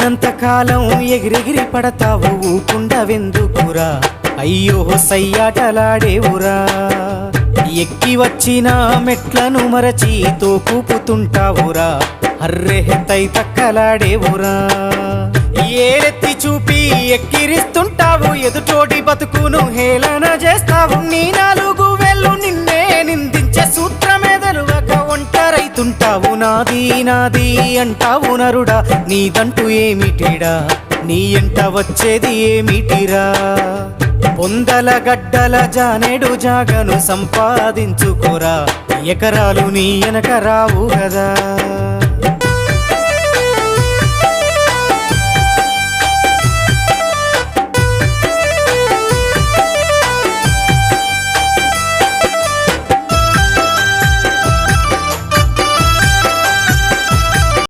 ఉన్నంత కాలం ఎగిరెగిరి పడతావు ఊకుండవెందుకురా అయ్యో సయ్యాటలాడేవురా ఎక్కి వచ్చిన మెట్లను మరచి తోకూపుతుంటావురా అర్రె తై తక్కలాడేవురా ఏలెత్తి చూపి ఎక్కిరిస్తుంటావు ఎదుటోటి బతుకును హేళన చేస్తావు నీ నాలుగు వేళ్ళు నిన్నే నిందించే సూత్రమే తెలవక ఒంటరైతుంటావు నాది నాది అంటావు నరుడా నీదంటూ ఏమిటిడా నీ ఎంట వచ్చేది ఏమిటిరా పొందల గడ్డల జానేడు జాగను సంపాదించుకోరా ఎకరాలు నీ వెనక రావు కదా